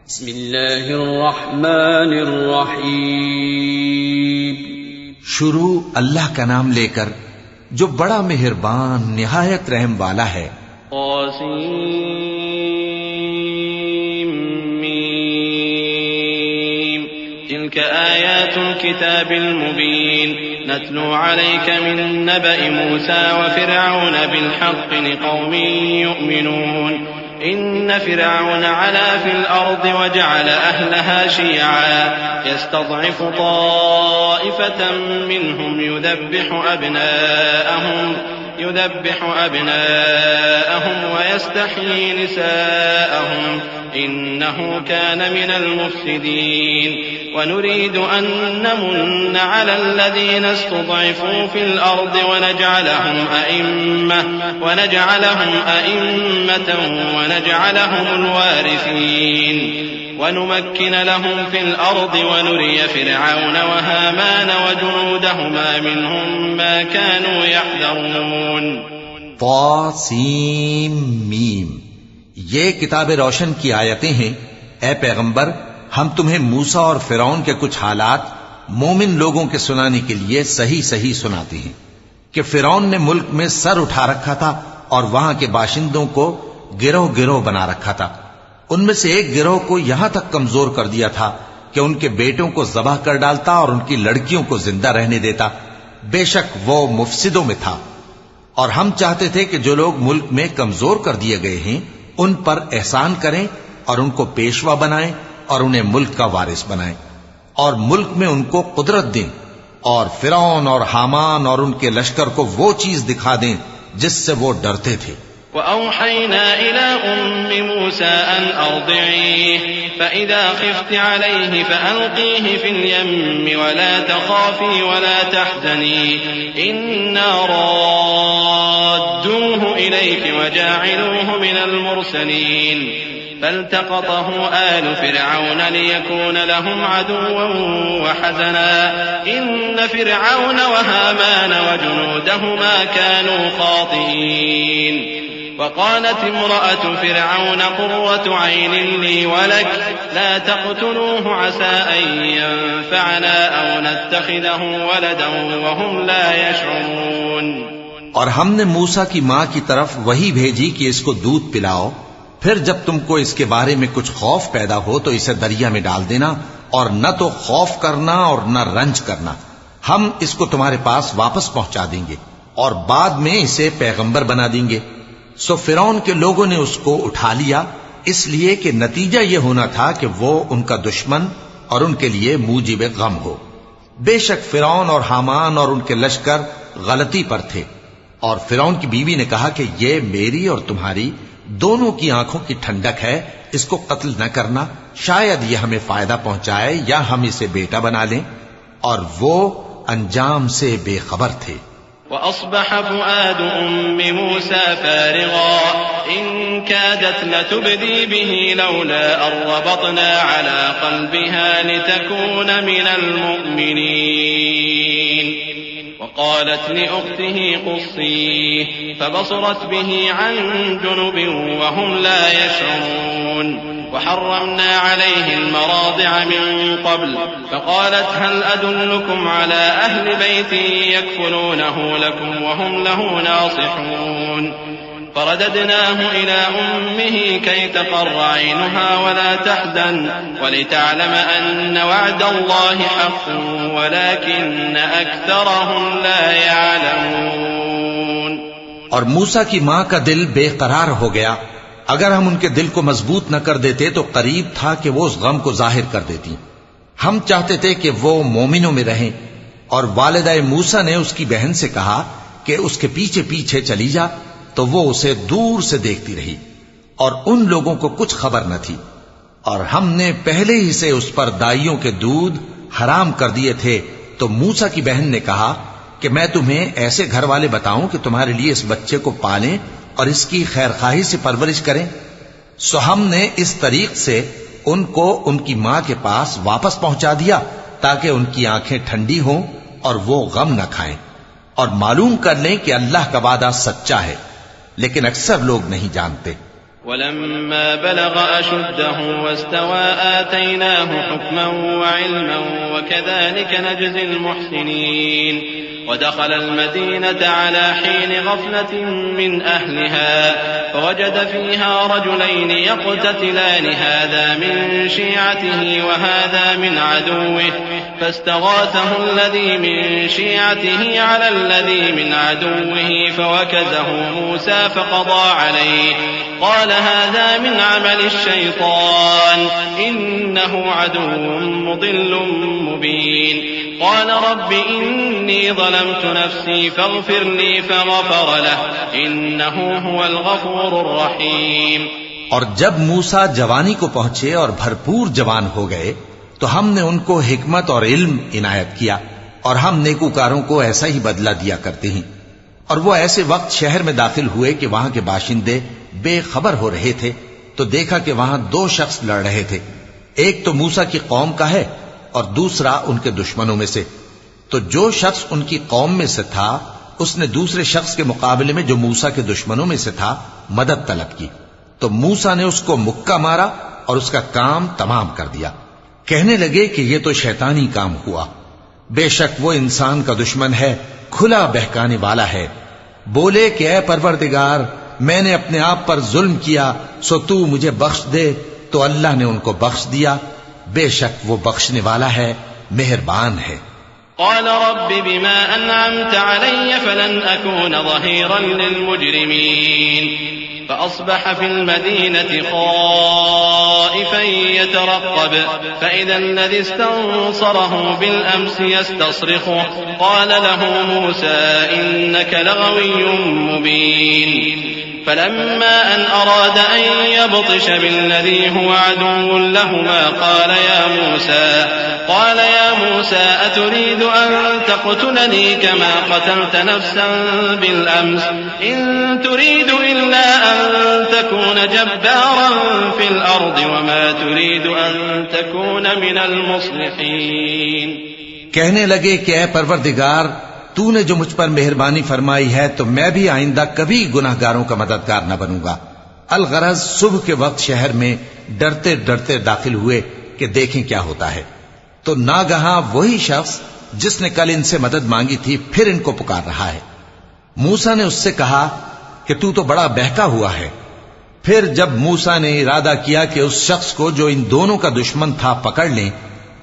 بسم اللہ الرحمن الرحیم۔ شروع اللہ کا نام لے کر جو بڑا مہربان نہایت رحم والا ہے۔ طاسیم تلك آیات الكتاب المبین نتلو علیک من نبأ موسى وفرعون بالحق لقوم یؤمنون إن فرعون علا في الأرض وجعل أهلها شيعا يستضعف طائفة منهم يذبح أبناءهم ويستحيي نساءهم إنه كان من المفسدين ونريد أن نمن على الذين استضعفوا في الأرض ونجعلهم أئمة ونجعلهم الوارثين ونمكن لهم في الأرض ونري فرعون وهامان وجنودهما منهم ما كانوا يحذرون۔ طاسیم میم، یہ کتاب روشن کی آیتیں ہیں۔ اے پیغمبر، ہم تمہیں موسیٰ اور فرعون کے کچھ حالات مومن لوگوں کے سنانے کے لیے صحیح صحیح سناتے ہیں کہ فرعون نے ملک میں سر اٹھا رکھا تھا اور وہاں کے باشندوں کو گروہ گروہ بنا رکھا تھا۔ ان میں سے ایک گروہ کو یہاں تک کمزور کر دیا تھا کہ ان کے بیٹوں کو ذبح کر ڈالتا اور ان کی لڑکیوں کو زندہ رہنے دیتا۔ بے شک وہ مفسدوں میں تھا۔ اور ہم چاہتے تھے کہ جو لوگ ملک میں کمزور کر دیے گئے ہیں ان پر احسان کریں اور ان کو پیشوا بنائیں اور انہیں ملک کا وارث بنائیں اور ملک میں ان کو قدرت دیں، اور فرعون اور حامان اور ان کے لشکر کو وہ چیز دکھا دیں جس سے وہ ڈرتے تھے۔ وَأَوْحَيْنَا إِلَىٰ أُمِّ مُوسَىٰ أَنْ أَرْضِعِيهِ فَإِذَا خِفْتِ عَلَيْهِ فَأَلْقِيهِ فِي الْيَمِّ وَلَا تَخَافِي وَلَا تَحْزَنِي إِنَّا رَادُّوهُ إِلَيْكِ وَجَاعِلُوهُ مِنَ الْمُرْسَلِينَ فَالْتَقَطَهُ آلُ فِرْعَوْنَ لِيَكُونَ لَهُمْ عَدُوًّا وَحَزَنًا إِنَّ فِرْعَوْنَ وَهَامَانَ وَجُنُودَهُمَا كَانُوا خَاطِئِينَ وقالت امرأة فرعون قرة عين لي ولك لا تقتلوه عسى أن ينفعنا أو نتخذه ولدا وهم لا يشعرون۔ اور ہم نے موسیٰ کی ماں کی طرف وہی بھیجی کہ اس کو دودھ پلاؤ، پھر جب تم کو اس کے بارے میں کچھ خوف پیدا ہو تو اسے دریا میں ڈال دینا، اور نہ تو خوف کرنا اور نہ رنج کرنا، ہم اس کو تمہارے پاس واپس پہنچا دیں گے اور بعد میں اسے پیغمبر بنا دیں گے۔ سو فرعون کے لوگوں نے اس کو اٹھا لیا، اس لیے کہ نتیجہ یہ ہونا تھا کہ وہ ان کا دشمن اور ان کے لیے موجب غم ہو۔ بے شک فرعون اور حامان اور ان کے لشکر غلطی پر تھے، اور فرعون کی بیوی نے کہا کہ یہ میری اور تمہاری دونوں کی آنکھوں کی ٹھنڈک ہے، اس کو قتل نہ کرنا، شاید یہ ہمیں فائدہ پہنچائے یا ہم اسے بیٹا بنا لیں، اور وہ انجام سے بے خبر تھے۔ وأصبح فؤاد أم موسى فارغا إن كادت لتبدي به لولا أن ربطنا على قلبها لتكون من المؤمنين وقالت لأخته قصيه فبصرت به عن جنب وهم لا يشعرون وحرمنا عليه المراضع من قبل فقالت هل أدلكم على أهل بيت يكفلونه لكم وهم له ناصحون فرددناه إلى أمه كي تقر عينها ولا تحزن ولتعلم أن وعد الله حق ولكن أكثرهم لا يعلمون۔ اور موسیٰ کی ماں کا دل بے قرار ہو گیا، اگر ہم ان کے دل کو مضبوط نہ کر دیتے تو قریب تھا کہ وہ اس غم کو ظاہر کر دیتی۔ ہم چاہتے تھے کہ وہ مومنوں میں رہیں، اور والدہ موسیٰ نے اس کی بہن سے کہا کہ اس کے پیچھے پیچھے چلی جا، تو وہ اسے دور سے دیکھتی رہی اور ان لوگوں کو کچھ خبر نہ تھی، اور ہم نے پہلے ہی سے اس پر دائیوں کے دودھ حرام کر دیے تھے۔ تو موسیٰ کی بہن نے کہا کہ میں تمہیں ایسے گھر والے بتاؤں کہ تمہارے لیے اس بچے کو پالیں اور اس کی خیر خواہی سے پرورش کریں۔ سو ہم نے اس طریق سے ان کو ان کی ماں کے پاس واپس پہنچا دیا تاکہ ان کی آنکھیں ٹھنڈی ہوں اور وہ غم نہ کھائیں، اور معلوم کر لیں کہ اللہ کا وعدہ سچا ہے، لیکن اکثر لوگ نہیں جانتے۔ ولما بلغ أشده واستوى آتيناه حكما وعلما وكذلك نجزي المحسنين ودخل المدينة على حين غفلة من أهلها فوجد فيها رجلين يقتتلان هذا من شيعته وهذا من عدوه فاستغاثه الذي من شيعته على الذي من عدوه فوكزه موسى فقضى عليه قال هذا من عمل الشيطان إنه عدو مضل مبين قال رب إني ظلمت نفسي فاغفر لي فغفر له إنه هو الغفور الرحيم۔ اور جب موسیٰ جوانی کو پہنچے اور بھرپور جوان ہو گئے تو ہم نے ان کو حکمت اور علم عنایت کیا، اور ہم نیکوکاروں کو ایسا ہی بدلہ دیا کرتے ہیں۔ اور وہ ایسے وقت شہر میں داخل ہوئے کہ وہاں کے باشندے بے خبر ہو رہے تھے تو دیکھا کہ وہاں دو شخص لڑ رہے تھے، ایک تو موسیٰ کی قوم کا ہے اور دوسرا ان کے دشمنوں میں سے۔ تو جو شخص ان کی قوم میں سے تھا اس نے دوسرے شخص کے مقابلے میں جو موسیٰ کے دشمنوں میں سے تھا مدد طلب کی، تو موسیٰ نے اس کو مکہ مارا اور اس کا کام تمام کر دیا۔ کہنے لگے کہ یہ تو شیطانی کام ہوا، بے شک وہ انسان کا دشمن ہے، کھلا بہکانے والا ہے۔ بولے کہ اے پروردگار میں نے اپنے آپ پر ظلم کیا سو تو مجھے بخش دے، تو اللہ نے ان کو بخش دیا، بے شک وہ بخشنے والا ہے، مہربان ہے۔ قال رب بما أنعمت علي فلن أكون ظهيرا للمجرمين فأصبح في المدينة خائفا يترقب فإذا الذي استنصره بالأمس يستصرخه قال له موسى إنك لغوي مبين فلما أن أراد أن يبطش بالذي هو عدو لهما قال يا موسى أتريد أن تقتلني كما قتلت نفسا بالأمس إن تريد إلا أن تكون جبارا في الأرض وما تريد أن تكون من المصلحين۔ کہنے لگے کہ اے پروردگار تو نے جو مجھ پر مہربانی فرمائی ہے تو میں بھی آئندہ کبھی گناہگاروں کا مددگار نہ بنوں گا۔ الغرض صبح کے وقت شہر میں ڈرتے ڈرتے داخل ہوئے کہ دیکھیں کیا ہوتا ہے، تو ناگہاں وہی شخص جس نے کل ان سے مدد مانگی تھی پھر ان کو پکار رہا ہے۔ موسیٰ نے اس سے کہا کہ تو بڑا بہکا ہوا ہے۔ پھر جب موسیٰ نے ارادہ کیا کہ اس شخص کو جو ان دونوں کا دشمن تھا پکڑ لیں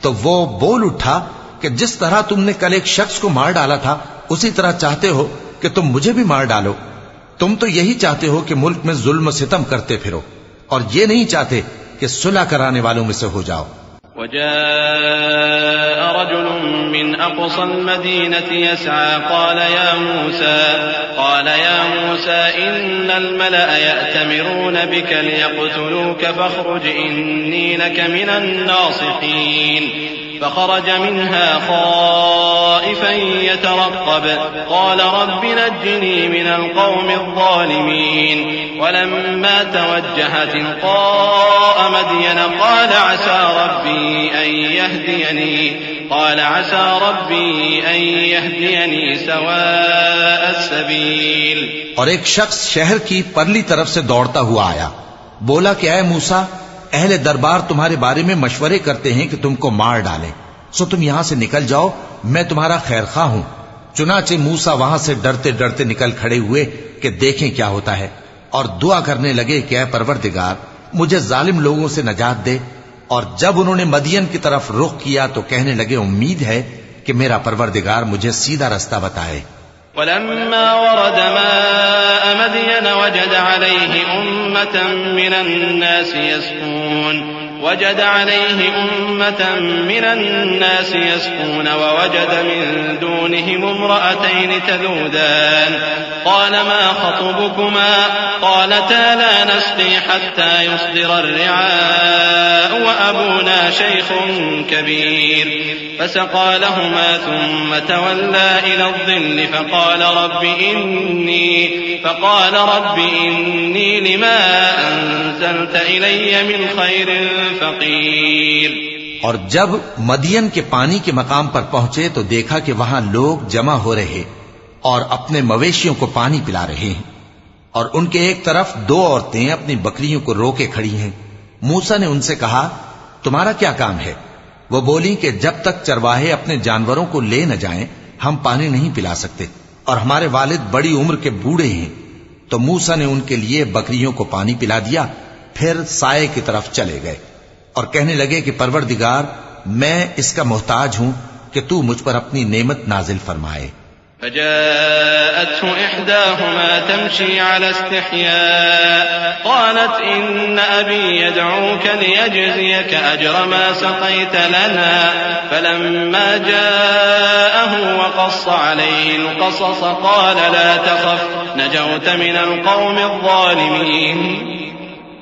تو وہ بول اٹھا کہ جس طرح تم نے کل ایک شخص کو مار ڈالا تھا اسی طرح چاہتے ہو کہ تم مجھے بھی مار ڈالو۔ تم تو یہی چاہتے ہو کہ ملک میں ظلم و ستم کرتے پھرو اور یہ نہیں چاہتے کہ صلح کرانے والوں میں سے ہو جاؤ۔ وجاء رجل من أقصى المدينة يسعى قال يا موسى إن الملأ يأتمرون بك ليقتلوك فاخرج إني لك من الناصحين فخرج منها خائفا يترقب قال رب نجني من القوم الظالمين ولما توجه تلقاء مدين قال عسى ربي أن يهديني سواء السبيل۔ اور ایک شخص شہر کی پرلی طرف سے دوڑتا ہوا آیا، بولا کہ اے موسیٰ اہل دربار تمہارے بارے میں مشورے کرتے ہیں کہ تم کو مار ڈالیں، سو تم یہاں سے نکل جاؤ، میں تمہارا خیر خواہ ہوں۔ چنانچہ موسیٰ وہاں سے ڈرتے ڈرتے نکل کھڑے ہوئے کہ دیکھیں کیا ہوتا ہے، اور دعا کرنے لگے کہ اے پروردگار مجھے ظالم لوگوں سے نجات دے۔ اور جب انہوں نے مدین کی طرف رخ کیا تو کہنے لگے امید ہے کہ میرا پروردگار مجھے سیدھا رستہ بتائے۔ ولما ورد ماء مدين وجد عليه أمة من الناس يسقون ووجد من دونهم امرأتين تذودان قال ما خطبكما قالتا لا نسقي حتى يصدر الرعاء وأبونا شيخ كبير فسقى لهما ثم تولى إلى الظل فقال رب إني لما أنزلت إلي من خير فقير۔ اور جب مدین کے پانی کے مقام پر پہنچے تو دیکھا کہ وہاں لوگ جمع ہو رہے اور اپنے مویشیوں کو پانی پلا رہے ہیں، اور ان کے ایک طرف دو عورتیں اپنی بکریوں کو روکے کھڑی ہیں۔ موسیٰ نے ان سے کہا تمہارا کیا کام ہے؟ وہ بولی کہ جب تک چرواہے اپنے جانوروں کو لے نہ جائیں ہم پانی نہیں پلا سکتے، اور ہمارے والد بڑی عمر کے بوڑھے ہیں۔ تو موسیٰ نے ان کے لیے بکریوں کو پانی پلا دیا، پھر سائے کی طرف چلے گئے اور کہنے لگے کہ پروردگار میں اس کا محتاج ہوں کہ تو مجھ پر اپنی نعمت نازل فرمائے۔ فجاءته إحداهما تمشي على استحياء قالت إن أبي يدعوك ليجزيك أجر ما سقيت لنا فلما جاءه وقص عليه القصص قال لا تخف نجوت من القوم الظالمين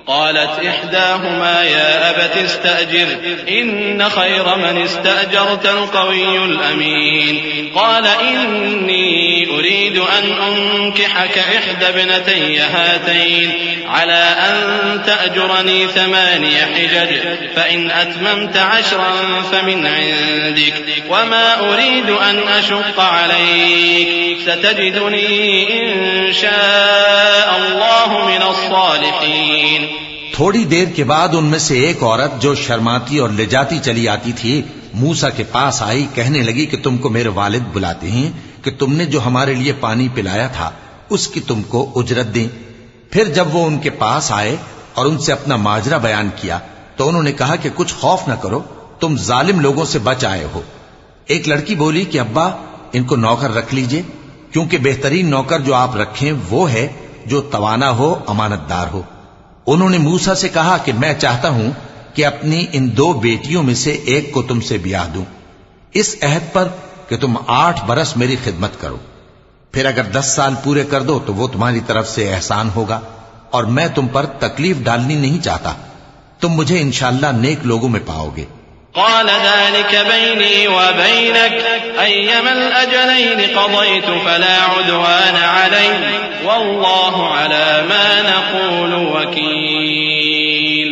قالت إحداهما يا أبت استأجر إن خير من استأجرت القوي الأمين قال إني أريد أن أنكحك إحدى ابنتي هاتين على أن تأجرني 8 حجج فإن أتممت 10 فمن عندك وما أريد أن أشق عليك ستجدني إن شاء الله من الصالحين۔ تھوڑی دیر کے بعد ان میں سے ایک عورت جو شرماتی اور لجاتی چلی آتی تھی موسیٰ کے پاس آئی، کہنے لگی کہ تم کو میرے والد بلاتے ہیں کہ تم نے جو ہمارے لیے پانی پلایا تھا اس کی تم کو اجرت دیں۔ پھر جب وہ ان کے پاس آئے اور ان سے اپنا ماجرا بیان کیا تو انہوں نے کہا کہ کچھ خوف نہ کرو، تم ظالم لوگوں سے بچ آئے ہو۔ ایک لڑکی بولی کہ ابا ان کو نوکر رکھ لیجئے، کیونکہ بہترین نوکر جو آپ رکھیں وہ ہے جو توانا ہو، امانت دار ہو۔ انہوں نے موسیٰ سے کہا کہ میں چاہتا ہوں کہ اپنی ان 2 بیٹیوں میں سے ایک کو تم سے بیاہ دوں، اس عہد پر کہ تم 8 برس میری خدمت کرو، پھر اگر 10 سال پورے کر دو تو وہ تمہاری طرف سے احسان ہوگا، اور میں تم پر تکلیف ڈالنی نہیں چاہتا، تم مجھے انشاءاللہ نیک لوگوں میں پاؤ گے۔ قال ذلك بيني وبينك أيما الأجلين قضيت فلا عدوان علي والله على ما نقول وكيل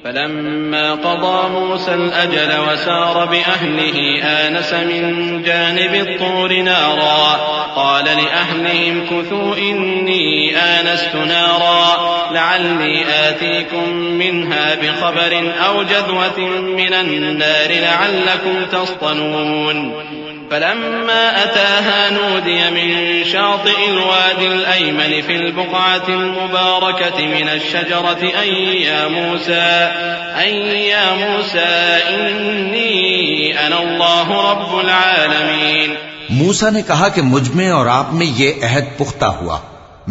فلما قضى موسى الأجل وسار بأهله آنس من جانب الطور نارا قال لأهلهم كثوا إني آنست نارا لعلي آتيكم منها بخبر أو جذوة من النار لعلكم تصطلون فلما أتاها نودي من شاطئ الوادي الأيمن في البقعة المباركة من الشجرة أي يا موسى إني أنا الله رب العالمين۔ موسیٰ نے کہا کہ مجھ میں اور آپ میں یہ عہد پختہ ہوا،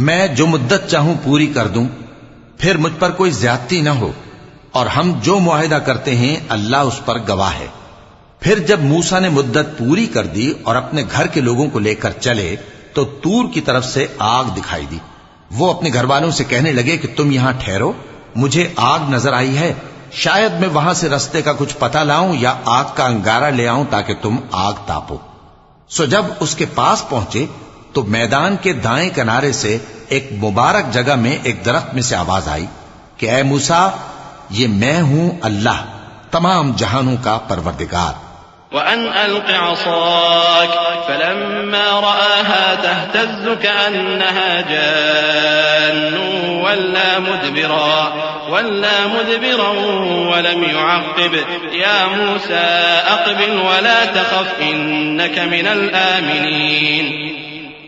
میں جو مدت چاہوں پوری کر دوں، پھر مجھ پر کوئی زیادتی نہ ہو، اور ہم جو معاہدہ کرتے ہیں اللہ اس پر گواہ ہے۔ پھر جب موسیٰ نے مدت پوری کر دی اور اپنے گھر کے لوگوں کو لے کر چلے تو طور کی طرف سے آگ دکھائی دی۔ وہ اپنے گھر والوں سے کہنے لگے کہ تم یہاں ٹھہرو، مجھے آگ نظر آئی ہے، شاید میں وہاں سے رستے کا کچھ پتہ لاؤں یا آگ کا انگارہ لے آؤں تاکہ تم آگ تاپو۔ سو جب اس کے پاس پہنچے تو میدان کے دائیں کنارے سے ایک مبارک جگہ میں ایک درخت میں سے آواز آئی کہ اے موسیٰ، یہ میں ہوں اللہ، تمام جہانوں کا پروردگار۔ وأن ألق عصاك فلما رآها تهتز كأنها جان ولا مدبرا ولم يعقب يا موسى أقبل ولا تخف إنك من الآمنين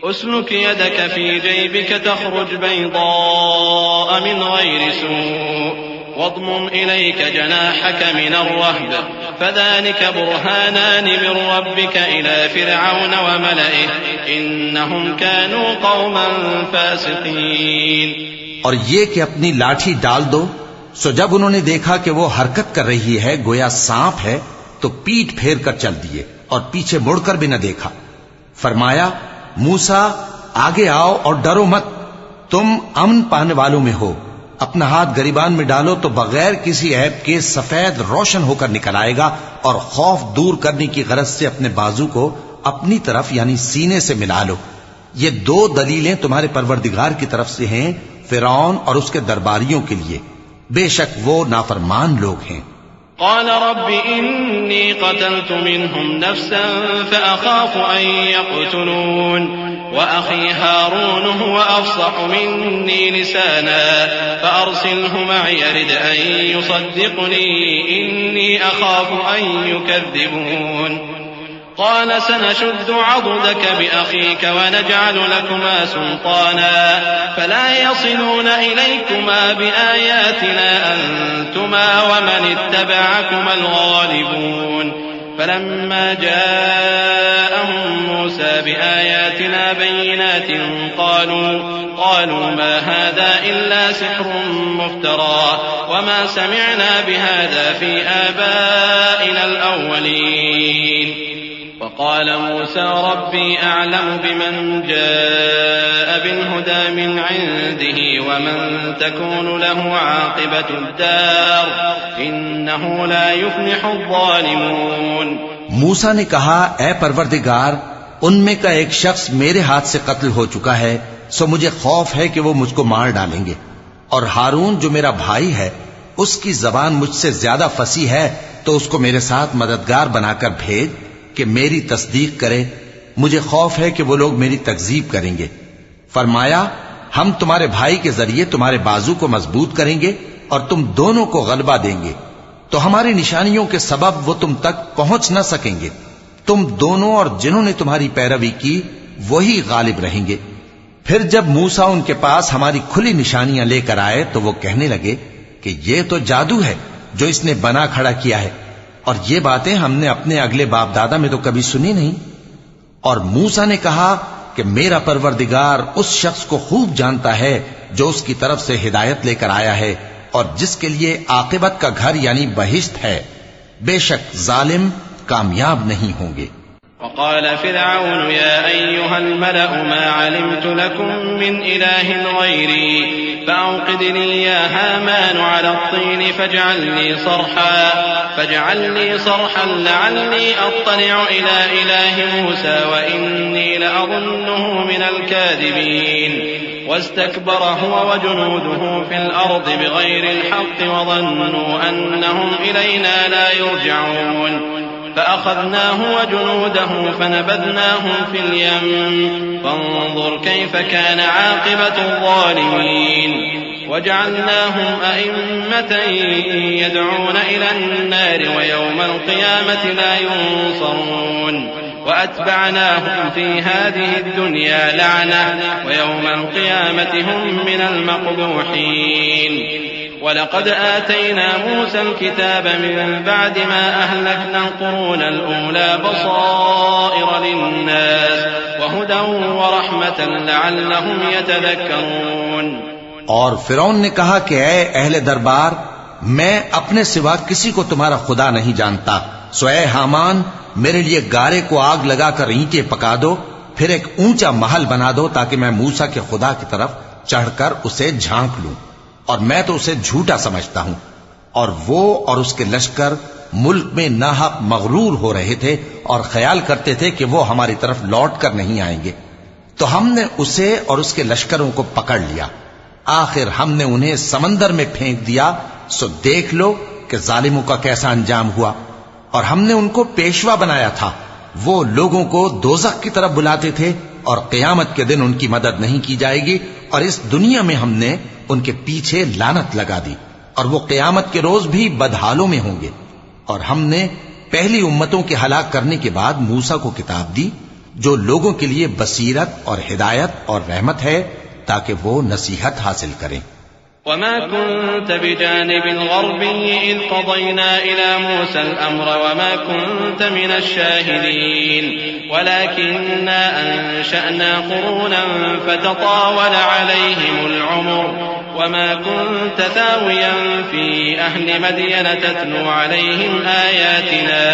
أسلك يدك في جيبك تخرج بيضاء من غير سوء واضمم إليك جناحك من الرهب فذلك برهانان من ربك إلى فرعون وملئه إنهم كانوا قوما فاسقين۔ اور یہ کہ اپنی لاٹھی ڈال دو۔ سو جب انہوں نے دیکھا کہ وہ حرکت کر رہی ہے گویا سانپ ہے تو پیٹ پھیر کر چل دیے اور پیچھے مڑ کر بھی نہ دیکھا۔ فرمایا موسیٰ آگے آؤ اور ڈرو مت، تم امن پانے والوں میں ہو۔ اپنا ہاتھ گریبان میں ڈالو تو بغیر کسی عیب کے سفید روشن ہو کر نکل آئے گا، اور خوف دور کرنے کی غرض سے اپنے بازو کو اپنی طرف یعنی سینے سے ملا لو۔ یہ 2 دلیلیں تمہارے پروردگار کی طرف سے ہیں فرعون اور اس کے درباریوں کے لیے، بے شک وہ نافرمان لوگ ہیں۔ قال رب إني قتلت منهم نفسا فأخاف أن يقتلون وأخي هارون هو أفصح مني لسانا فأرسله معي يرد أن يصدقني إني أخاف أن يكذبون قال سنشد عضدك بأخيك ونجعل لكما سلطانا فلا يصلون إليكما بآياتنا أنتما ومن اتبعكما الغالبون فلما جاءهم موسى بآياتنا بينات قالوا ما هذا إلا سحر مفترى وما سمعنا بهذا في آبائنا الأولين وقال موسى ربي أعلم بمن جاء بالهدى من عنده ومن تكون له عاقبة الدار إنه لا يفلح الظالمون. موسیٰ نے کہا اے پروردگار ان میں کا ایک شخص میرے ہاتھ سے قتل ہو چکا ہے سو مجھے خوف ہے کہ وہ مجھ کو مار ڈالیں گے اور ہارون جو میرا بھائی ہے اس کی زبان مجھ سے زیادہ فصیح ہے تو اس کو میرے ساتھ مددگار بنا کر بھیج کہ میری تصدیق کرے مجھے خوف ہے کہ وہ لوگ میری تکذیب کریں گے. فرمایا ہم تمہارے بھائی کے ذریعے تمہارے بازو کو مضبوط کریں گے اور تم دونوں کو غلبہ دیں گے تو ہماری نشانیوں کے سبب وہ تم تک پہنچ نہ سکیں گے. تم دونوں اور جنہوں نے تمہاری پیروی کی وہی غالب رہیں گے. پھر جب موسیٰ ان کے پاس ہماری کھلی نشانیاں لے کر آئے تو وہ کہنے لگے کہ یہ تو جادو ہے جو اس نے بنا کھڑا کیا ہے اور یہ باتیں ہم نے اپنے اگلے باپ دادا میں تو کبھی سنی نہیں. اور موسیٰ نے کہا کہ میرا پروردگار اس شخص کو خوب جانتا ہے جو اس کی طرف سے ہدایت لے کر آیا ہے اور جس کے لیے عاقبت کا گھر یعنی بہشت ہے. بے شک ظالم کامیاب نہیں ہوں گے. وقال فرعون يا أيها الملأ ما علمت لكم من إله غيري فأوقد لي يا هامان على الطين فاجعل لي صرحا لعلي أطلع إلى إله موسى وإني لأظنه من الكاذبين واستكبر هو وجنوده في الأرض بغير الحق وظنوا أنهم إلينا لا يرجعون فأخذناه وجنوده فنبذناهم في اليم فانظر كيف كان عاقبة الظالمين وجعلناهم أئمة يدعون إلى النار ويوم القيامة لا ينصرون وأتبعناهم في هذه الدنيا لعنة ويوم القيامة هم من المقبوحين. ولقد آتينا موسى الكتاب من بعد ما أهلكنا القرون الأولى بصائر للناس وهدى ورحمة لعلهم يتذكرون. اور فرعون نے کہا کہ اے اہل دربار میں اپنے سوا کسی کو تمہارا خدا نہیں جانتا سو اے حامان میرے لیے گارے کو آگ لگا کر اینٹیں پکا دو پھر ایک اونچا محل بنا دو تاکہ میں موسیٰ کے خدا کی طرف چڑھ کر اسے جھانک لوں اور میں تو اسے جھوٹا سمجھتا ہوں. اور وہ اور اس کے لشکر ملک میں ناحق مغرور ہو رہے تھے اور خیال کرتے تھے کہ وہ ہماری طرف لوٹ کر نہیں آئیں گے تو ہم نے اسے اور اس کے لشکروں کو پکڑ لیا. آخر ہم نے انہیں سمندر میں پھینک دیا سو دیکھ لو کہ ظالموں کا کیسا انجام ہوا. اور ہم نے ان کو پیشوا بنایا تھا وہ لوگوں کو دوزخ کی طرف بلاتے تھے اور قیامت کے دن ان کی مدد نہیں کی جائے گی اور اس دنیا میں ہم نے ان کے پیچھے لعنت لگا دی اور وہ قیامت کے روز بھی بدحالوں میں ہوں گے. اور ہم نے پہلی امتوں کے ہلاک کرنے کے بعد موسیٰ کو کتاب دی جو لوگوں کے لیے بصیرت اور ہدایت اور رحمت ہے تاکہ وہ نصیحت حاصل کریں. وما كنت بجانب الغربي إذ قضينا إلى موسى الأمر وما كنت من الشاهدين ولكننا أنشأنا قرونا فتطاول عليهم العمر وما كنت ثاويا في أهل مدين تتلو عليهم آياتنا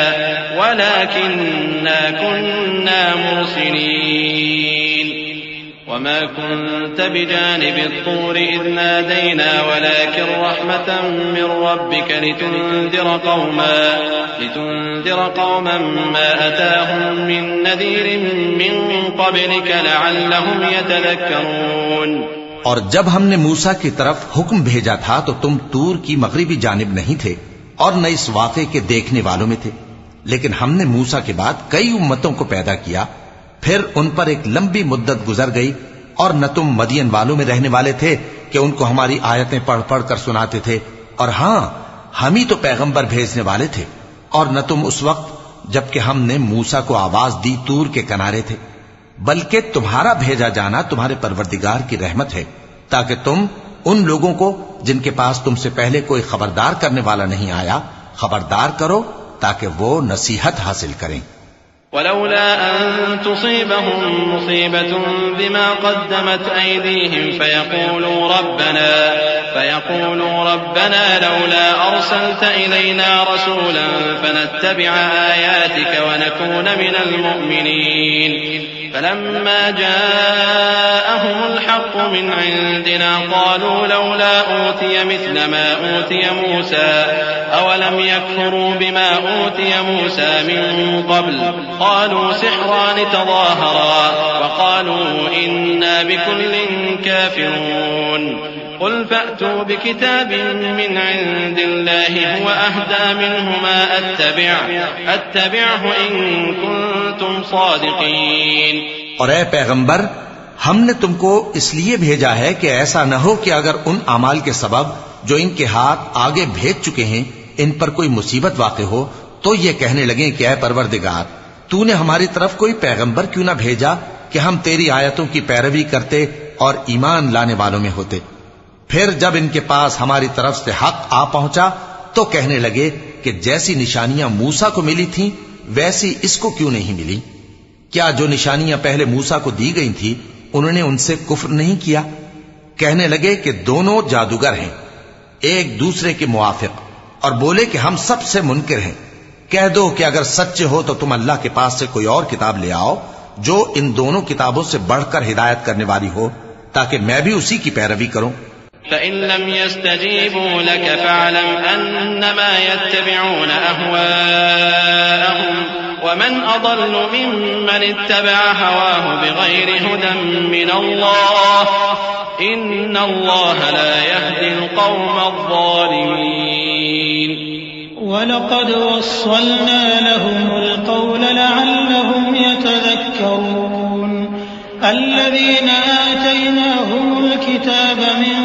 ولكننا كنا مرسلين. وما كنت بجانب الطور إذ نادينا ولكن رحمة من ربك لتنذر قوما ما أتاهم من نذير من قبلك لعلهم يتذكرون. اور جب ہم نے موسیٰ کی طرف حکم بھیجا تھا تو تم طور کی مغربی جانب نہیں تھے اور نہ اس واقعے کے دیکھنے والوں میں تھے، لیکن ہم نے موسیٰ کے بعد کئی امتوں کو پیدا کیا، پھر ان پر ایک لمبی مدت گزر گئی، اور نہ تم مدین والوں میں رہنے والے تھے کہ ان کو ہماری آیتیں پڑھ پڑھ کر سناتے تھے، اور ہاں ہم ہی تو پیغمبر بھیجنے والے تھے، اور نہ تم اس وقت جبکہ ہم نے موسیٰ کو آواز دی طور کے کنارے تھے، بلکہ تمہارا بھیجا جانا تمہارے پروردگار کی رحمت ہے، تاکہ تم ان لوگوں کو جن کے پاس تم سے پہلے کوئی خبردار کرنے والا نہیں آیا خبردار کرو، تاکہ وہ نصیحت حاصل کریں۔ ولولا أن تصيبهم مصيبة بما قدمت أيديهم فيقولوا ربنا لولا أرسلت إلينا رسولا فنتبع آياتك ونكون من المؤمنين فلما جاءهم الحق من عندنا قالوا لولا أوتي مثل ما أوتي موسى أولم يكفروا بما أوتي موسى من قبل قالوا سحران تظاهرا وقالوا إنا بكل كافرون قل فأتوا بكتاب من عند الله هو أهدى منهما أتبعه إن كنتم صادقين۔ اور اے پیغمبر، ہم نے تم کو اس لیے بھیجا ہے کہ ایسا نہ ہو کہ اگر ان اعمال کے سبب جو ان کے ہاتھ آگے بھیج چکے ہیں ان پر کوئی مصیبت واقع ہو تو یہ کہنے لگیں کہ اے پروردگار، تو نے ہماری طرف کوئی پیغمبر کیوں نہ بھیجا کہ ہم تیری آیتوں کی پیروی کرتے اور ایمان لانے والوں میں ہوتے۔ پھر جب ان کے پاس ہماری طرف سے حق آ پہنچا تو کہنے لگے کہ جیسی نشانیاں موسیٰ کو ملی تھیں ویسی اس کو کیوں نہیں ملی؟ کیا جو نشانیاں پہلے موسیٰ کو دی گئی تھی انہوں نے ان سے کفر نہیں کیا؟ کہنے لگے کہ دونوں جادوگر ہیں ایک دوسرے کے موافق، اور بولے کہ ہم سب سے منکر ہیں۔ کہہ دو کہ اگر سچے ہو تو تم اللہ کے پاس سے کوئی اور کتاب لے آؤ جو ان دونوں کتابوں سے بڑھ کر ہدایت کرنے والی ہو، تاکہ میں بھی اسی کی پیروی کروں۔ فإن لم يستجيبوا لك فاعلم أنما يتبعون أهواءهم ومن أضل ممن اتبع هواه بغير هدى من الله إن الله لا يهدي القوم الظالمين۔ ولقد وصلنا لهم القول لعلهم يتذكرون الذين آتيناهم الكتاب من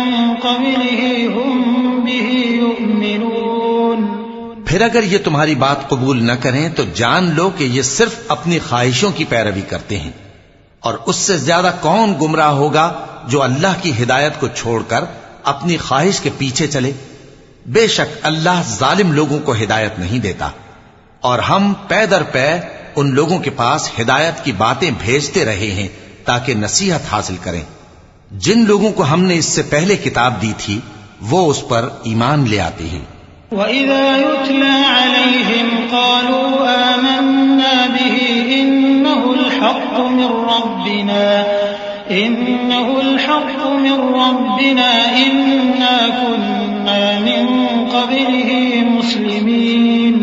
قبله هم به يؤمنون۔ پھر اگر یہ تمہاری بات قبول نہ کریں تو جان لو کہ یہ صرف اپنی خواہشوں کی پیروی کرتے ہیں، اور اس سے زیادہ کون گمراہ ہوگا جو اللہ کی ہدایت کو چھوڑ کر اپنی خواہش کے پیچھے چلے۔ بے شک اللہ ظالم لوگوں کو ہدایت نہیں دیتا، اور ہم پے در پے ان لوگوں کے پاس ہدایت کی باتیں بھیجتے رہے ہیں تاکہ نصیحت حاصل کریں۔ جن لوگوں کو ہم نے اس سے پہلے کتاب دی تھی وہ اس پر ایمان لے آتے ہیں۔ وَإِذَا يُتْلَى عَلَيْهِمْ قَالُوا آمَنَّا بِهِ إِنَّهُ الْحَقُّ مِنْ رَبِّنَا إِنَّا كُنَّا مِنْ قَبْلِهِ مُسْلِمِينَ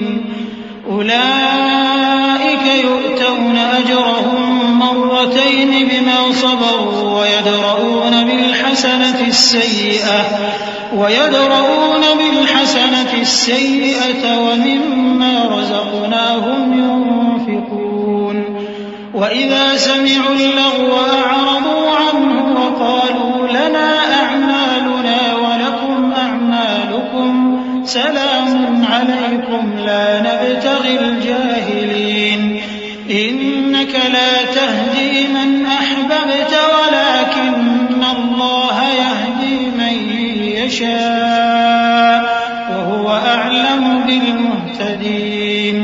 أُولَئِكَ يُؤْتَوْنَ أَجْرَهُمْ مرتين بما صبروا ويدرؤون بالحسنة السيئة ومما رزقناهم ينفقون وإذا سمعوا اللغو أعرضوا عنه وقالوا لنا أعمالنا ولكم أعمالكم سلام عليكم لا نبتغي الجاهلين إنك لا تهدي من أحببت ولكن الله يهدي من يشاء وهو أعلم بالمهتدين۔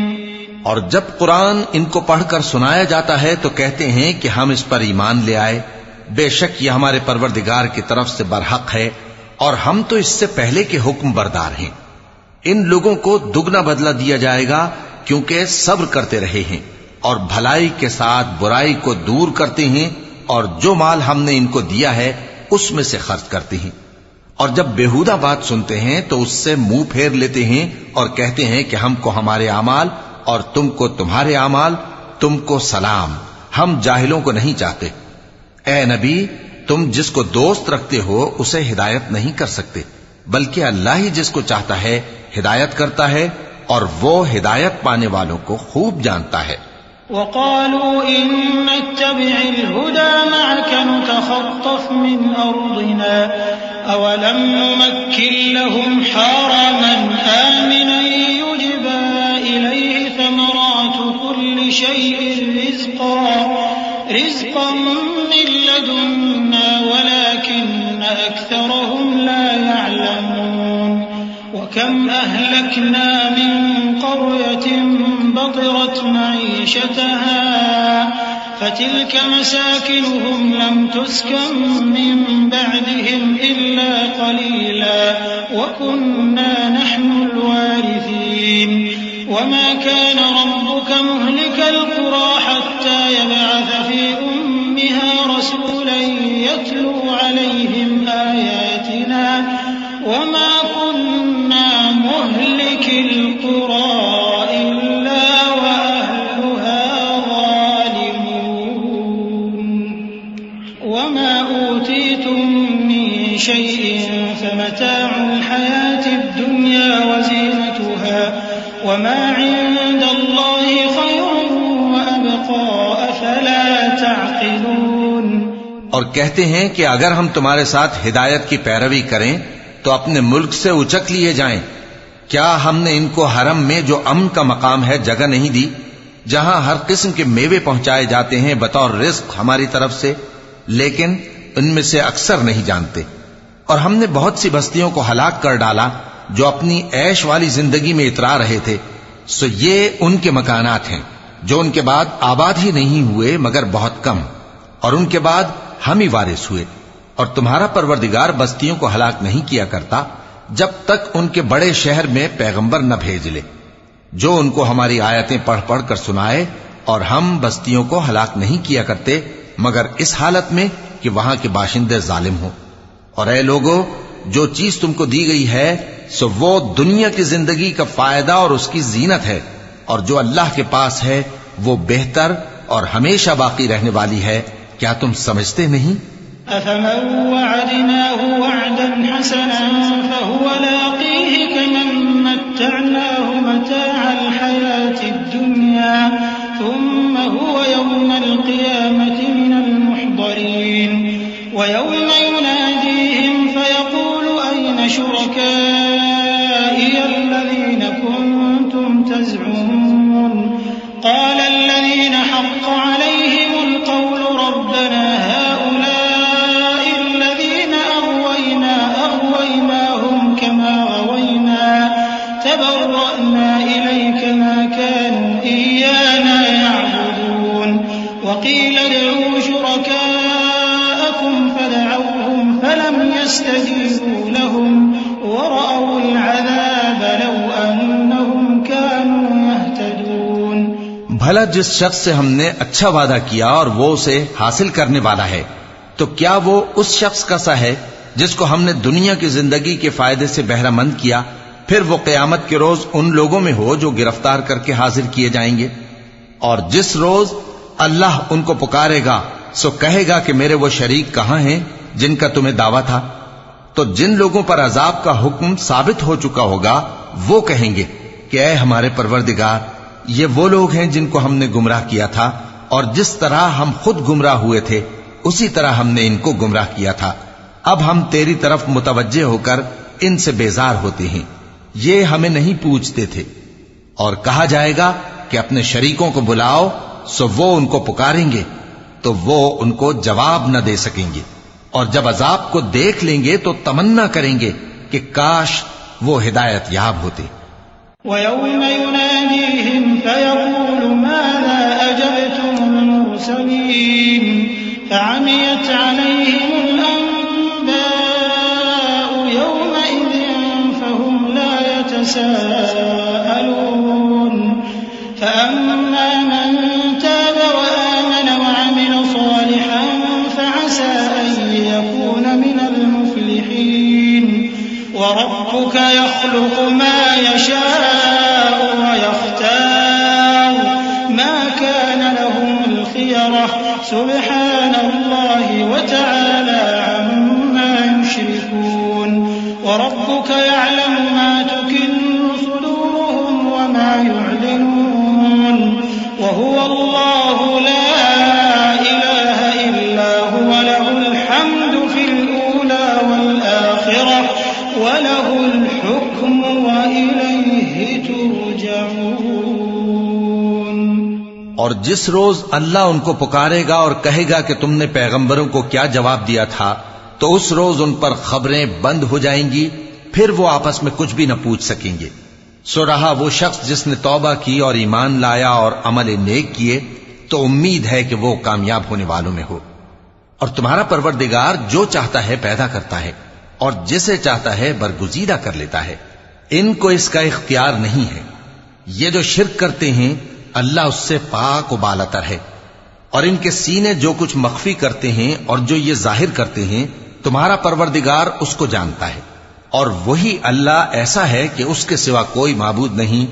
اور جب قرآن ان کو پڑھ کر سنایا جاتا ہے تو کہتے ہیں کہ ہم اس پر ایمان لے آئے، بے شک یہ ہمارے پروردگار کی طرف سے برحق ہے اور ہم تو اس سے پہلے کے حکم بردار ہیں۔ ان لوگوں کو دگنا بدلہ دیا جائے گا کیونکہ صبر کرتے رہے ہیں اور بھلائی کے ساتھ برائی کو دور کرتے ہیں، اور جو مال ہم نے ان کو دیا ہے اس میں سے خرچ کرتے ہیں۔ اور جب بیہودہ بات سنتے ہیں تو اس سے منہ پھیر لیتے ہیں اور کہتے ہیں کہ ہم کو ہمارے اعمال اور تم کو تمہارے اعمال، تم کو سلام، ہم جاہلوں کو نہیں چاہتے۔ اے نبی، تم جس کو دوست رکھتے ہو اسے ہدایت نہیں کر سکتے، بلکہ اللہ ہی جس کو چاہتا ہے ہدایت کرتا ہے اور وہ ہدایت پانے والوں کو خوب جانتا ہے۔ وقالوا إن نتبع الهدى معك نتخطف من أرضنا أولم نمكن لهم حرما آمنا يجبى إليه ثمرات كل شيء رزقا من لدنا ولكن أكثرهم لا يعلمون وكم أهلكنا من قرية بطرت معيشتها فتلك مساكنهم لم تسكن من بعدهم إلا قليلا وكنا نحن الوارثين وما كان ربك مهلك القرى حتى يبعث في أمها رسولا يتلو عليهم آياتنا وما كنا مهلك القرى إلا وأهلها ظالمون وما أوتيتم من شيء فمتاع الحياة الدنيا وزينتها وما عند الله خير وأبقى أفلا تعقلون۔ اور کہتے ہیں کہ اگر ہم تمہارے ساتھ ہدایت کی پیروی کریں تو اپنے ملک سے اچک لیے جائیں۔ کیا ہم نے ان کو حرم میں جو امن کا مقام ہے جگہ نہیں دی، جہاں ہر قسم کے میوے پہنچائے جاتے ہیں بطور رزق ہماری طرف سے؟ لیکن ان میں سے اکثر نہیں جانتے۔ اور ہم نے بہت سی بستیوں کو ہلاک کر ڈالا جو اپنی عیش والی زندگی میں اترا رہے تھے، سو یہ ان کے مکانات ہیں جو ان کے بعد آباد ہی نہیں ہوئے مگر بہت کم، اور ان کے بعد ہم ہی وارث ہوئے۔ اور تمہارا پروردگار بستیوں کو ہلاک نہیں کیا کرتا جب تک ان کے بڑے شہر میں پیغمبر نہ بھیج لے جو ان کو ہماری آیتیں پڑھ پڑھ کر سنائے، اور ہم بستیوں کو ہلاک نہیں کیا کرتے مگر اس حالت میں کہ وہاں کے باشندے ظالم ہوں۔ اور اے لوگو، جو چیز تم کو دی گئی ہے سو وہ دنیا کی زندگی کا فائدہ اور اس کی زینت ہے، اور جو اللہ کے پاس ہے وہ بہتر اور ہمیشہ باقی رہنے والی ہے۔ کیا تم سمجھتے نہیں؟ أفمن وعدناه وعدا حسنا فهو لاقيه كمن متعناه متاع الحياة الدنيا ثم هو يوم القيامة من المحضرين ويوم يناديهم فيقول أين شركائي الذين كنتم تزعمون قال الذين حق عليهم القول ربنا هؤلاء الذين أغويناهم كما غوينا تبرأنا إليك ما كانوا إيانا يعبدون وقيل ادعوا شركاءكم فدعوهم فلم يستجيبوا لهم ورأوا العذاب لو أنهم كانوا يهتدون۔ بھلا جس شخص سے ہم نے اچھا وعدہ کیا اور وہ اسے حاصل کرنے والا ہے، تو کیا وہ اس شخص کا سا ہے جس کو ہم نے دنیا کی زندگی کے فائدے سے بہرہ مند کیا، پھر وہ قیامت کے روز ان لوگوں میں ہو جو گرفتار کر کے حاضر کیے جائیں گے؟ اور جس روز اللہ ان کو پکارے گا سو کہے گا کہ میرے وہ شریک کہاں ہیں جن کا تمہیں دعویٰ تھا؟ تو جن لوگوں پر عذاب کا حکم ثابت ہو چکا ہوگا وہ کہیں گے کہ اے ہمارے پروردگار، یہ وہ لوگ ہیں جن کو ہم نے گمراہ کیا تھا، اور جس طرح ہم خود گمراہ ہوئے تھے اسی طرح ہم نے ان کو گمراہ کیا تھا۔ اب ہم تیری طرف متوجہ ہو کر ان سے بیزار ہوتے ہیں، یہ ہمیں نہیں پوچھتے تھے۔ اور کہا جائے گا کہ اپنے شریکوں کو بلاؤ، سو وہ ان کو پکاریں گے تو وہ ان کو جواب نہ دے سکیں گے، اور جب عذاب کو دیکھ لیں گے تو تمنا کریں گے کہ کاش وہ ہدایت یاب ہوتے۔ وَيَوْمَ يُنَادِيهِمْ فَيَقُولُ مَاذَا أَجَبْتُمُ الْمُرْسَلِينَ فَعَمِيَتْ عَلَيْهِمُ الْأَنبَاءُ يَوْمَئِذٍ فَهُمْ لَا يَتَسَاءَلُونَ فَأَمَّا مَنْ تَابَ وَآمَنَ وَعَمِلَ صَالِحًا فَعَسَى أَن يَكُونَ مِنَ الْمُفْلِحِينَ وَرَبُّكَ يَخْلُقُ مَا يَشَاءُ وَيَخْتَارُ مَا كَانَ لَهُمُ الْخِيَرَةُ سُبْحَانَ اللَّهِ وَتَعَالَى عَمَّا يُشْرِكُونَ وَرَبُّكَ يَعْلَمُ مَا تُكِنُّ يعلنون وهو الله لا إله إلا هو له الحمد في الأولى والآخرة وله الحكم وإليه ترجعون۔ اور جس روز اللہ ان کو پکارے گا اور کہے گا کہ تم نے پیغمبروں کو کیا جواب دیا تھا، تو اس روز ان پر خبریں بند ہو جائیں گی، پھر وہ آپس میں کچھ بھی نہ پوچھ سکیں گے۔ سو رہا وہ شخص جس نے توبہ کی اور ایمان لایا اور عمل نیک کیے تو امید ہے کہ وہ کامیاب ہونے والوں میں ہو۔ اور تمہارا پروردگار جو چاہتا ہے پیدا کرتا ہے اور جسے چاہتا ہے برگزیدہ کر لیتا ہے، ان کو اس کا اختیار نہیں ہے۔ یہ جو شرک کرتے ہیں اللہ اس سے پاک و بالاتر ہے، اور ان کے سینے جو کچھ مخفی کرتے ہیں اور جو یہ ظاہر کرتے ہیں تمہارا پروردگار اس کو جانتا ہے۔ اور وہی اللہ ایسا ہے کہ اس کے سوا کوئی معبود نہیں،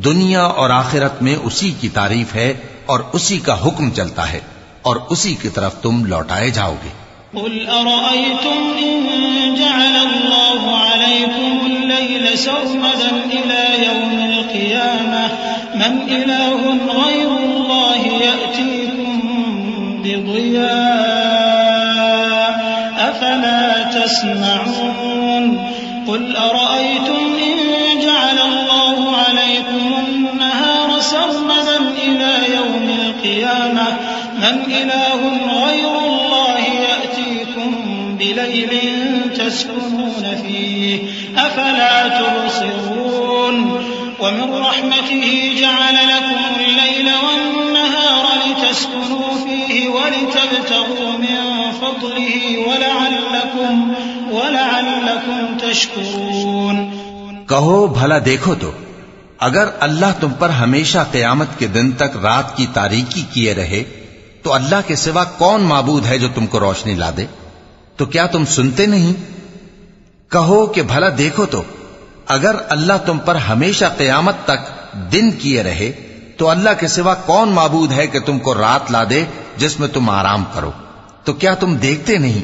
دنیا اور آخرت میں اسی کی تعریف ہے اور اسی کا حکم چلتا ہے، اور اسی کی طرف تم لوٹائے جاؤ گے۔ قل أرأيتم إن جعل الله عليكم الليل سرمدا إلى يوم القيامة من إله غير الله يأتيكم بضياء أفلا تسمعون قل أرأيتم إن جعل الله عليكم النهار سرمدا إلى يوم القيامة من إله غير الله يأتيكم بليل تسكنون فيه أفلا تبصرون ومن رحمته جعل لكم الليل والنهار لتسكنوا فيه ولتبتغوا من فضله ولعلكم تشكرون۔ کہو بھلا دیکھو تو اگر اللہ تم پر ہمیشہ قیامت کے دن تک رات کی تاریکی کیے رہے تو اللہ کے سوا کون معبود ہے جو تم کو روشنی لا دے؟ تو کیا تم سنتے نہیں؟ کہو کہ بھلا دیکھو تو اگر اللہ تم پر ہمیشہ قیامت تک دن کیے رہے تو اللہ کے سوا کون معبود ہے کہ تم کو رات لا دے جس میں تم آرام کرو؟ تو کیا تم دیکھتے نہیں؟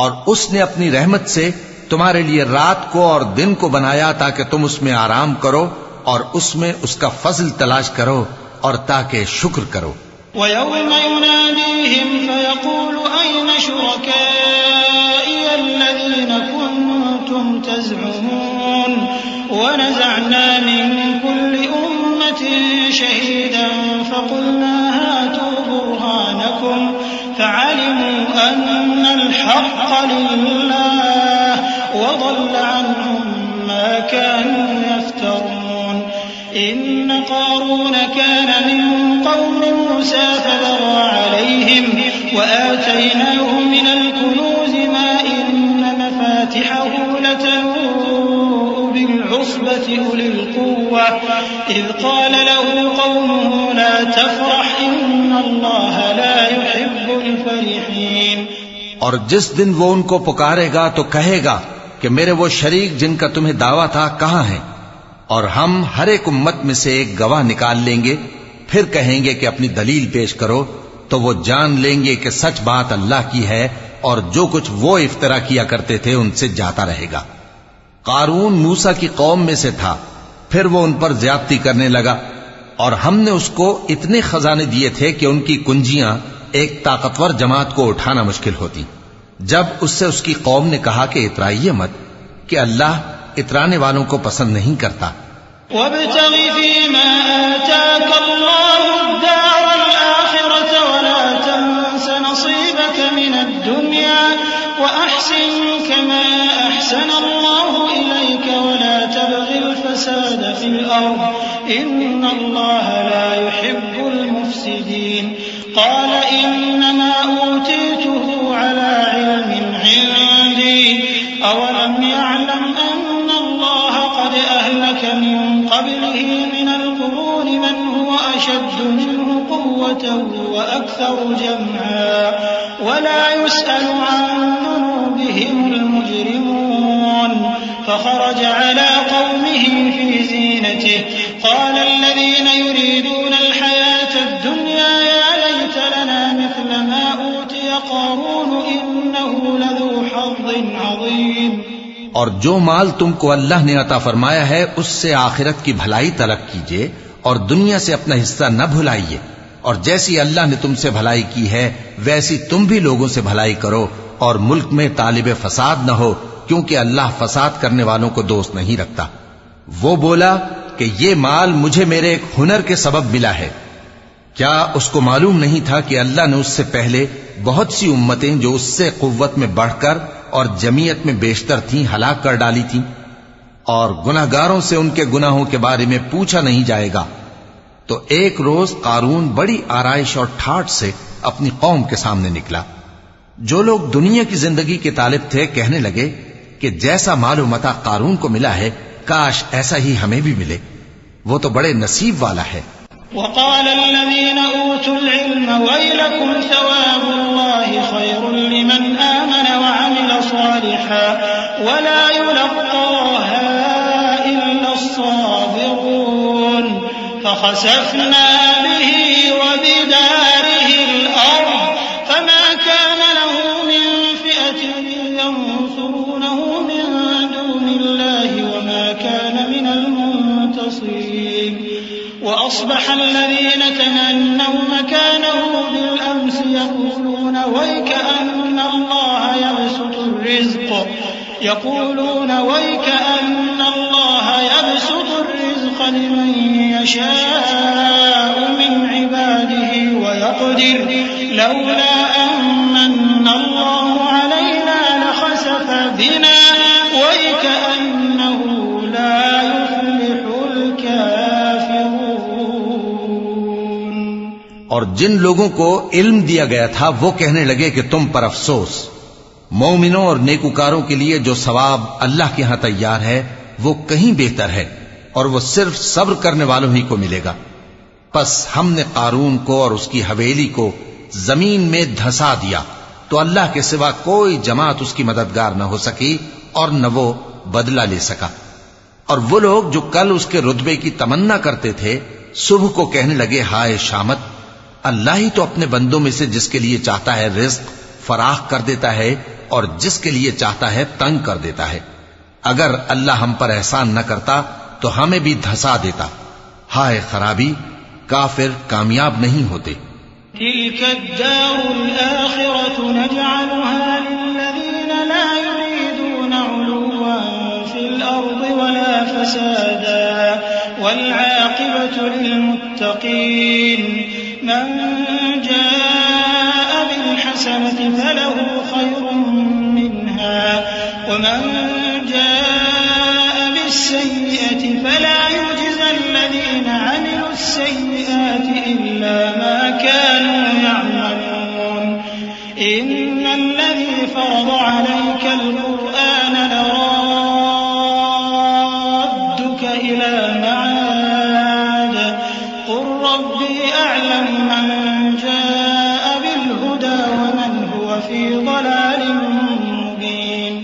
اور اس نے اپنی رحمت سے تمہارے لیے رات کو اور دن کو بنایا تاکہ تم اس میں آرام کرو اور اس میں اس کا فضل تلاش کرو اور تاکہ شکر کرو۔ وَيَوْمَ يُنَادِيهِمْ فَيَقُولُ أَيْنَ شُرَكَائِيَ الَّذِينَ كُنتُمْ تَزْعُمُونَ وَنَزَعْنَا مِن كُلِّ أُمَّةٍ شَهِيدًا فَقُلْنَا هَاتُوا بُرْهَانَكُمْ فَعَلِمُوا أَنَّ الْحَقَّ لِلَّهِ وَضَلَّ عَنْهُمْ مَا كَانُوا يَفْتَرُونَ إِنَّ قَارُونَ كَانَ مِن قَوْمِ مُوسَىٰ فَبَغَىٰ عَلَيْهِمْ وَآتَيْنَاهُ مِنَ الْكُنُوزِ مَا إِنَّ مَفَاتِحَهُ لَتَنُوءُ بِالْعُصْبَةِ أُولِي الْقُوَّةِ إِذْ قَالَ لَهُ قَوْمُهُ لَا تَفْرَحْ إِنَّ اللَّهَ لَا يُحِبُّ الْفَرِحِينَ۔ اور جس دن وہ ان کو پکارے گا تو کہے گا کہ میرے وہ شریک جن کا تمہیں دعویٰ تھا کہاں ہیں؟ اور ہم ہر ایک امت میں سے ایک گواہ نکال لیں گے، پھر کہیں گے کہ اپنی دلیل پیش کرو، تو وہ جان لیں گے کہ سچ بات اللہ کی ہے اور جو کچھ وہ افترا کیا کرتے تھے ان سے جاتا رہے گا۔ قارون موسیٰ کی قوم میں سے تھا، پھر وہ ان پر زیادتی کرنے لگا، اور ہم نے اس کو اتنے خزانے دیے تھے کہ ان کی کنجیاں ایک طاقتور جماعت کو اٹھانا مشکل ہوتی۔ جب اس سے اس کی قوم نے کہا کہ اترائیے مت، کہ اللہ اترانے والوں کو پسند نہیں کرتا۔ وَابْتَغِ فِيمَا آتَاكَ اللَّهُ الدَّارَ الْآخِرَةَ وَلَا تَنسَ نَصِيبَكَ مِنَ الدُّنْيَا وَأَحْسِن كَمَا أَحْسَنَ اللَّهُ إِلَيْكَ وَلَا تَبْغِ الْفَسَادَ فِي الْأَرْضِ إِنَّ اللَّهَ لَا يُحِبُّ الْمُفْسِدِينَ قَالَ إِنَّمَا أُوتِيتُهُ عَلَى عِلْمٍ عِندِي أَوَلَمْ يَعْلَمْ أَنَّ اللَّهَ قَدْ أَهْلَكَ مِن قَبْلِهِ مِنَ الْقُرُونِ مَنْ هُوَ أَشَدُّ مِنْهُ قُوَّةً وَأَكْثَرُ جَمْعًا وَلَا يُسْأَلُ عَن ذُنُوبِهِمُ الْمُجْرِمُونَ فَخَرَجَ عَلَى قَوْمِهِ فِي زِينَتِهِ قَالَ الَّذِينَ يُرِيدُونَ الْحَيَاةَ الدُّنْيَا يَا لَيْتَ لَنَا مِثْلَ مَا أُوتِيَ قَارُونُ إِنَّهُ لَذُو حَظٍّ عَظِيمٍ۔ اور جو مال تم کو اللہ نے عطا فرمایا ہے اس سے آخرت کی بھلائی طلب کیجیے اور دنیا سے اپنا حصہ نہ بھلائیے، اور جیسی اللہ نے تم سے بھلائی کی ہے ویسی تم بھی لوگوں سے بھلائی کرو، اور ملک میں طالب فساد نہ ہو، کیونکہ اللہ فساد کرنے والوں کو دوست نہیں رکھتا۔ وہ بولا کہ یہ مال مجھے میرے ایک ہنر کے سبب ملا ہے۔ کیا اس کو معلوم نہیں تھا کہ اللہ نے اس سے پہلے بہت سی امتیں جو اس سے قوت میں بڑھ کر اور جمعیت میں بیشتر تھیں ہلاک کر ڈالی تھیں، اور گناہگاروں سے ان کے گناہوں کے بارے میں پوچھا نہیں جائے گا؟ تو ایک روز قارون بڑی آرائش اور ٹھاٹ سے اپنی قوم کے سامنے نکلا۔ جو لوگ دنیا کی زندگی کے طالب تھے کہنے لگے کہ جیسا مال و متاع قارون کو ملا ہے کاش ایسا ہی ہمیں بھی ملے، وہ تو بڑے نصیب والا ہے۔ وقال الذين أوتوا العلم ويلكم ثواب الله خير لمن آمن وعمل صالحا ولا يلقاها إلا الصابرون فخسفنا به وبداره الأرض فما كان له من فئة ينصرونه من دون الله وما كان من المنتصرين وأصبح الذين تمنوا مكانه بالأمس يقولون ويكأن الله يبسط الرزق لمن يشاء من عباده ويقدر لولا أمن الله علينا لخسف بنا ويكأنه لا يفلح الكافرون۔ اور جن لوگوں کو علم دیا گیا تھا وہ کہنے لگے کہ تم پر افسوس، مومنوں اور نیکوکاروں کے لیے جو ثواب اللہ کے ہاں تیار ہے وہ کہیں بہتر ہے، اور وہ صرف صبر کرنے والوں ہی کو ملے گا۔ پس ہم نے قارون کو اور اس کی حویلی کو زمین میں دھسا دیا تو اللہ کے سوا کوئی جماعت اس کی مددگار نہ ہو سکی اور نہ وہ بدلہ لے سکا۔ اور وہ لوگ جو کل اس کے رتبے کی تمنا کرتے تھے صبح کو کہنے لگے ہائے شامت، اللہ ہی تو اپنے بندوں میں سے جس کے لیے چاہتا ہے رزق فراخ کر دیتا ہے اور جس کے لیے چاہتا ہے تنگ کر دیتا ہے۔ اگر اللہ ہم پر احسان نہ کرتا تو ہمیں بھی دھسا دیتا۔ ہائے خرابی، کافر کامیاب نہیں ہوتے۔ تلك الدار الآخرة نجعلها للذين لا يريدون علوا في الأرض ولا فسادا والعاقبة للمتقين من جاء بالحسنة فله خير منها ومن جاء بالسيئة فلا يجزى الذين عملوا السيئات إلا ما كانوا يعملون إن الذي فرض عليك القرآن لرادك إلى معاد قل ربي أعلم من جاء بالهدى ومن هو في ضلال مبين۔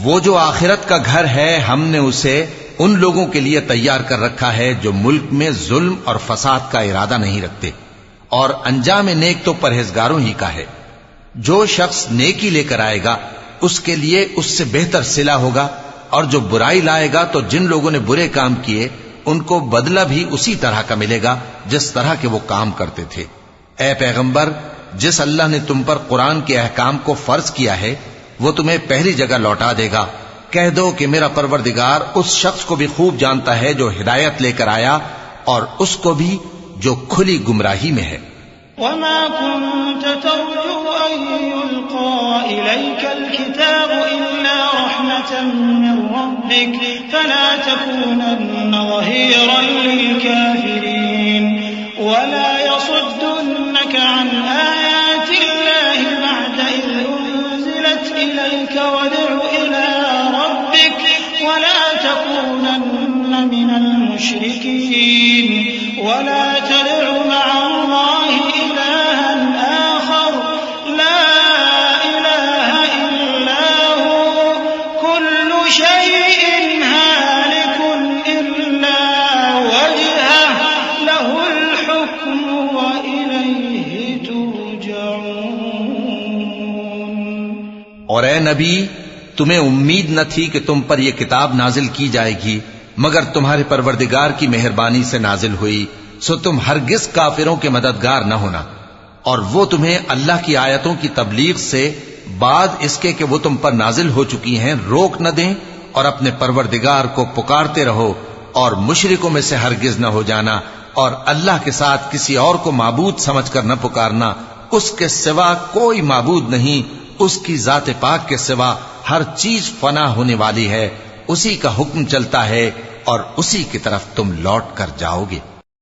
وہ جو آخرت کا گھر ہے ہم نے اسے ان لوگوں کے لیے تیار کر رکھا ہے جو ملک میں ظلم اور فساد کا ارادہ نہیں رکھتے، اور انجام نیک تو پرہیزگاروں ہی کا ہے۔ جو شخص نیکی لے کر آئے گا اس کے لیے اس سے بہتر صلہ ہوگا، اور جو برائی لائے گا تو جن لوگوں نے برے کام کیے ان کو بدلہ بھی اسی طرح کا ملے گا جس طرح کے وہ کام کرتے تھے۔ اے پیغمبر، جس اللہ نے تم پر قرآن کے احکام کو فرض کیا ہے وہ تمہیں پہلی جگہ لوٹا دے گا۔ کہہ دو کہ میرا پروردگار اس شخص کو بھی خوب جانتا ہے جو ہدایت لے کر آیا اور اس کو بھی جو کھلی گمراہی میں ہے۔ وما كنت ترجو أن يلقى إليك الكتاب إلا رحمة من ربك فلا تكونن ظهيرا للكافرين ولا يصدنك عن آيات الله بعد إذ أنزلت إليك وادع إلى ربك ولا تكونن من المشركين ولا تدع مع الله إلها آخر لا إله إلا هو كل شيء هالك إلا وجهه له الحكم وإليه ترجعون۔ اور اے نبی، تمہیں امید نہ تھی کہ تم پر یہ کتاب نازل کی جائے گی مگر تمہارے پروردگار کی مہربانی سے نازل ہوئی، سو تم ہرگز کافروں کے مددگار نہ ہونا، اور وہ تمہیں اللہ کی آیتوں کی تبلیغ سے بعد اس کے کہ وہ تم پر نازل ہو چکی ہیں روک نہ دیں، اور اپنے پروردگار کو پکارتے رہو اور مشرکوں میں سے ہرگز نہ ہو جانا، اور اللہ کے ساتھ کسی اور کو معبود سمجھ کر نہ پکارنا، اس کے سوا کوئی معبود نہیں، اس کی ذات پاک کے سوا ہر چیز فنا ہونے والی ہے، اسی کا حکم چلتا ہے اور اسی کی طرف تم لوٹ کر جاؤ گے۔